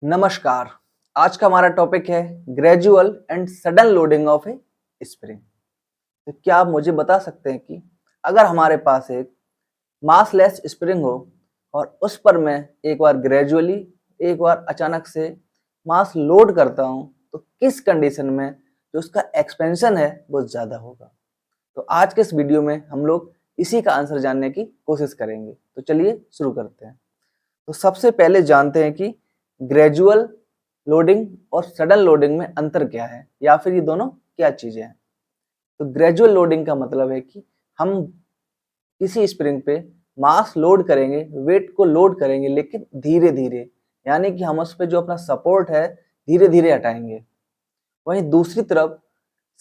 नमस्कार। आज का हमारा टॉपिक है gradual and sudden loading of A spring. तो क्या आप मुझे बता सकते हैं कि अगर हमारे पास एक मासलेस स्प्रिंग हो और उस पर मैं एक बार ग्रेजुअली एक बार अचानक से मास लोड करता हूं तो किस कंडीशन में जो उसका एक्सपेंशन है वो ज़्यादा होगा। तो आज के इस वीडियो में हम लोग इसी का आंसर जानने की कोशिश करेंगे। तो चलिए शुरू करते हैं। तो सबसे पहले जानते हैं कि ग्रेजुअल लोडिंग और सडन लोडिंग में अंतर क्या है या फिर ये दोनों क्या चीजें हैं। तो ग्रेजुअल लोडिंग का मतलब है कि हम किसी स्प्रिंग पे मास लोड करेंगे, वेट को लोड करेंगे, लेकिन धीरे धीरे, यानी कि हम उस पे जो अपना सपोर्ट है धीरे धीरे हटाएंगे। वहीं दूसरी तरफ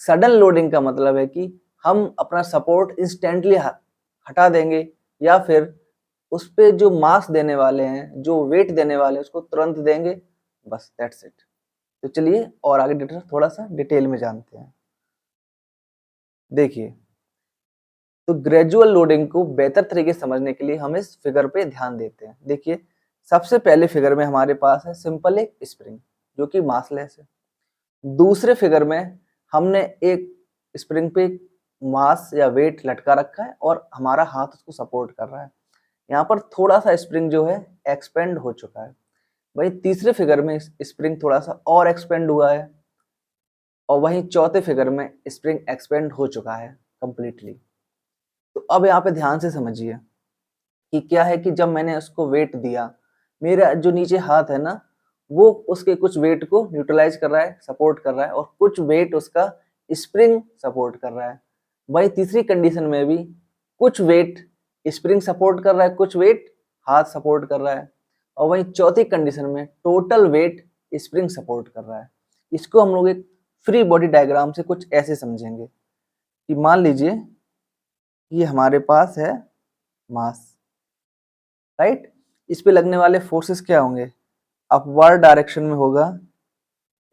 सडन लोडिंग का मतलब है कि हम अपना सपोर्ट इंस्टेंटली हटा देंगे या फिर उस पे जो मास देने वाले हैं, जो वेट देने वाले हैं, उसको तुरंत देंगे, बस दैट्स इट। तो चलिए और आगे थोड़ा सा डिटेल में जानते हैं। देखिए, तो ग्रेजुअल लोडिंग को बेहतर तरीके से समझने के लिए हम इस फिगर पे ध्यान देते हैं। देखिए, सबसे पहले फिगर में हमारे पास है सिंपल एक स्प्रिंग जो कि मासलेस है। दूसरे फिगर में हमने एक स्प्रिंग पे मास या वेट लटका रखा है और हमारा हाथ उसको सपोर्ट कर रहा है। यहाँ पर थोड़ा सा स्प्रिंग जो है एक्सपेंड हो चुका है। वहीं तीसरे फिगर में स्प्रिंग थोड़ा सा और एक्सपेंड हुआ है और वहीं चौथे फिगर में स्प्रिंग एक्सपेंड हो चुका है कंप्लीटली। तो अब यहाँ पे ध्यान से समझिए कि क्या है कि जब मैंने उसको वेट दिया, मेरा जो नीचे हाथ है ना, वो उसके कुछ वेट को न्यूट्रलाइज कर रहा है, सपोर्ट कर रहा है, और कुछ वेट उसका स्प्रिंग सपोर्ट कर रहा है। वहीं तीसरी कंडीशन में भी कुछ वेट स्प्रिंग सपोर्ट कर रहा है, कुछ वेट हाथ सपोर्ट कर रहा है, और वहीं चौथी कंडीशन में टोटल वेट स्प्रिंग सपोर्ट कर रहा है। इसको हम लोग एक फ्री बॉडी डायग्राम से कुछ ऐसे समझेंगे कि मान लीजिए ये हमारे पास है मास, राइट। इस पे लगने वाले फोर्सेस क्या होंगे? अपवर्ड डायरेक्शन में होगा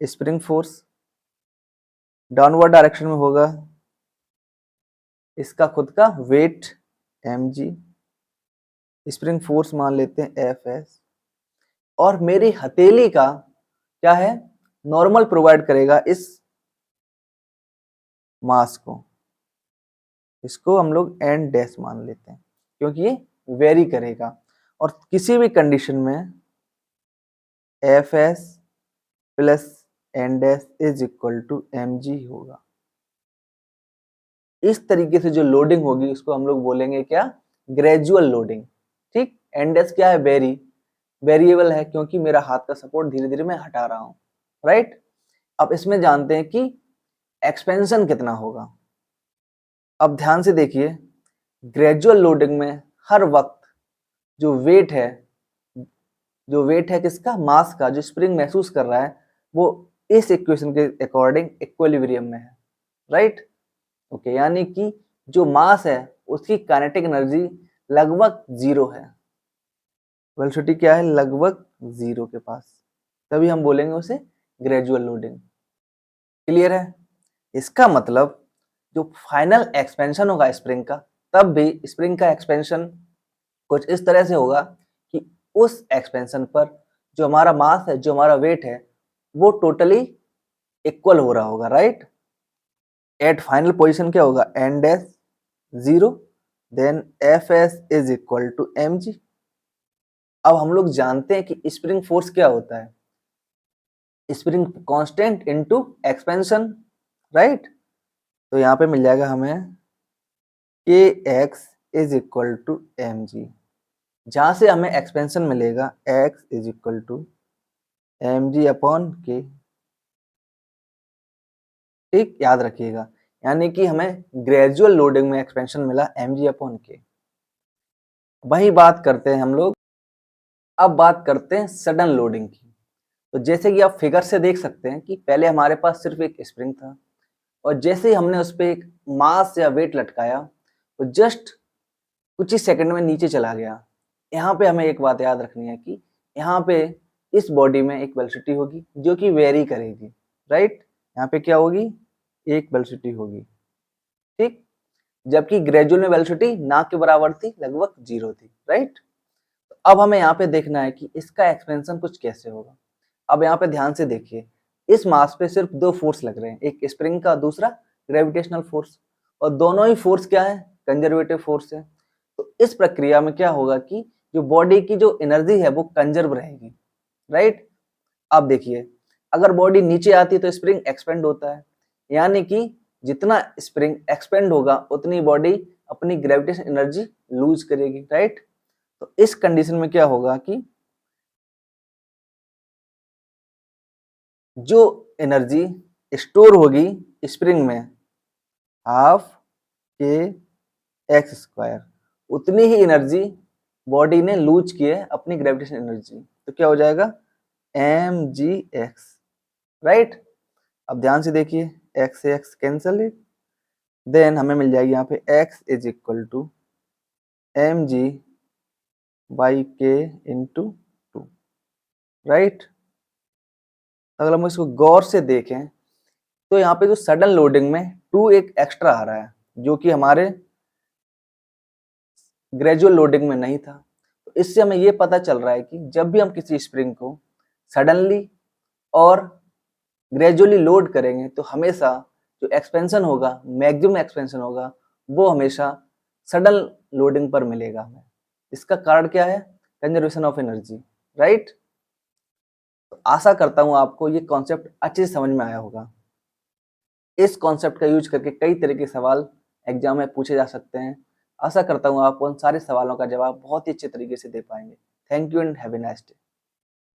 स्प्रिंग फोर्स, डाउनवर्ड डायरेक्शन में होगा इसका खुद का वेट mg, स्प्रिंग फोर्स मान लेते हैं Fs, और मेरी हथेली का क्या है? नॉर्मल प्रोवाइड करेगा इस मास को। इसको हम लोग n डैश मान लेते हैं क्योंकि ये वेरी करेगा, और किसी भी कंडीशन में Fs plus n dash is equal to mg होगा। इस तरीके से जो लोडिंग होगी उसको हम लोग बोलेंगे क्या? Gradual loading. ठीक, n डैश क्या है? वेरिएबल है क्योंकि मेरा हाथ का सपोर्ट धीरे धीरे मैं हटा रहा हूं, राइट। अब इसमें जानते हैं कि एक्सपेंशन कितना होगा। अब ध्यान से देखिए, ग्रेजुअल लोडिंग में हर वक्त जो वेट है, किसका? मास का, जो स्प्रिंग महसूस कर रहा है, वो इस इक्वेशन के अकॉर्डिंग इक्विलिब्रियम में है, राइट। ओके, यानी कि जो मास है उसकी काइनेटिक एनर्जी लगभग जीरो है। वेलोसिटी क्या है? लगभग जीरो के पास, तभी हम बोलेंगे उसे ग्रेजुअल लोडिंग। क्लियर है? इसका मतलब जो फाइनल एक्सपेंशन होगा स्प्रिंग का, तब भी स्प्रिंग का एक्सपेंशन कुछ इस तरह से होगा कि उस एक्सपेंशन पर जो हमारा मास है, जो हमारा वेट है, वो टोटली इक्वल हो रहा होगा, राइट। एट फाइनल पोजीशन क्या होगा? n dash zero, then Fs is equal to mg। अब हम लोग जानते हैं कि स्प्रिंग फोर्स क्या होता है? Spring constant into expansion, right. तो यहाँ पे मिल जाएगा हमें kx is equal to mg, जहां से हमें एक्सपेंशन मिलेगा x is equal to mg upon k। ठीक, याद रखिएगा, यानी कि हमें ग्रेजुअल लोडिंग में एक्सपेंशन मिला mg अपॉन k। वही बात करते हैं हम लोग, अब बात करते हैं सडन लोडिंग की। तो जैसे कि आप फिगर से देख सकते हैं कि पहले हमारे पास सिर्फ एक स्प्रिंग था, और जैसे ही हमने उस पर एक मास या वेट लटकाया तो जस्ट कुछ ही सेकंड में नीचे चला गया। यहाँ पे हमें एक बात याद रखनी है कि यहाँ पे इस बॉडी में एक वेलोसिटी होगी जो कि वेरी करेगी, राइट। यहाँ पे क्या होगी? एक वेलोसिटी होगी, ठीक। जबकि ग्रेजुअल में वेलोसिटी ना के बराबर थी, लगभग जीरो थी, राइट। अब हमें यहाँ पे देखना है कि इसका एक्सपेंशन कुछ कैसे होगा। अब यहाँ पे ध्यान से देखिए, इस मास पे सिर्फ दो फोर्स लग रहे हैं, एक स्प्रिंग का, दूसरा ग्रेविटेशनल फोर्स, और दोनों ही फोर्स क्या है, कंजर्वेटिव फोर्स है। तो इस प्रक्रिया में क्या होगा कि जो बॉडी की जो एनर्जी है वो कंजर्व रहेगी, राइट। अब देखिए, अगर बॉडी नीचे आती है तो स्प्रिंग एक्सपेंड होता है, यानी कि जितना स्प्रिंग एक्सपेंड होगा उतनी बॉडी अपनी ग्रेविटेशन एनर्जी लूज करेगी, राइट। तो इस कंडीशन में क्या होगा कि जो एनर्जी स्टोर होगी स्प्रिंग में, हाफ के एक्स स्क्वायर, उतनी ही एनर्जी बॉडी ने लूज की है अपनी ग्रेविटेशन एनर्जी, तो क्या हो जाएगा, एम जी एक्स, राइट। अब ध्यान से देखिए, एक्स से एक्स कैंसल है, देन हमें मिल जाएगी यहाँ पे x is equal to m g by k into two, right. अगर हम इसको गौर से देखें तो यहाँ पे जो सडन लोडिंग में टू एक एक्स्ट्रा आ रहा है, जो कि हमारे ग्रेजुअल लोडिंग में नहीं था। तो इससे हमें ये पता चल रहा है कि जब भी हम किसी स्प्रिंग को सडनली और ग्रेजुअली लोड करेंगे तो हमेशा जो एक्सपेंशन होगा, मैक्सिमम एक्सपेंशन होगा, वो हमेशा सडन लोडिंग पर मिलेगा हमें। इसका कारण क्या है, कंजर्वेशन ऑफ एनर्जी, राइट। तो आशा करता हूं आपको ये कॉन्सेप्ट अच्छे से समझ में आया होगा। इस कॉन्सेप्ट का यूज करके कई तरह के सवाल एग्जाम में पूछे जा सकते हैं। आशा करता हूं आप उन सारे सवालों का जवाब बहुत ही अच्छे तरीके से दे पाएंगे। Thank you and have a nice day.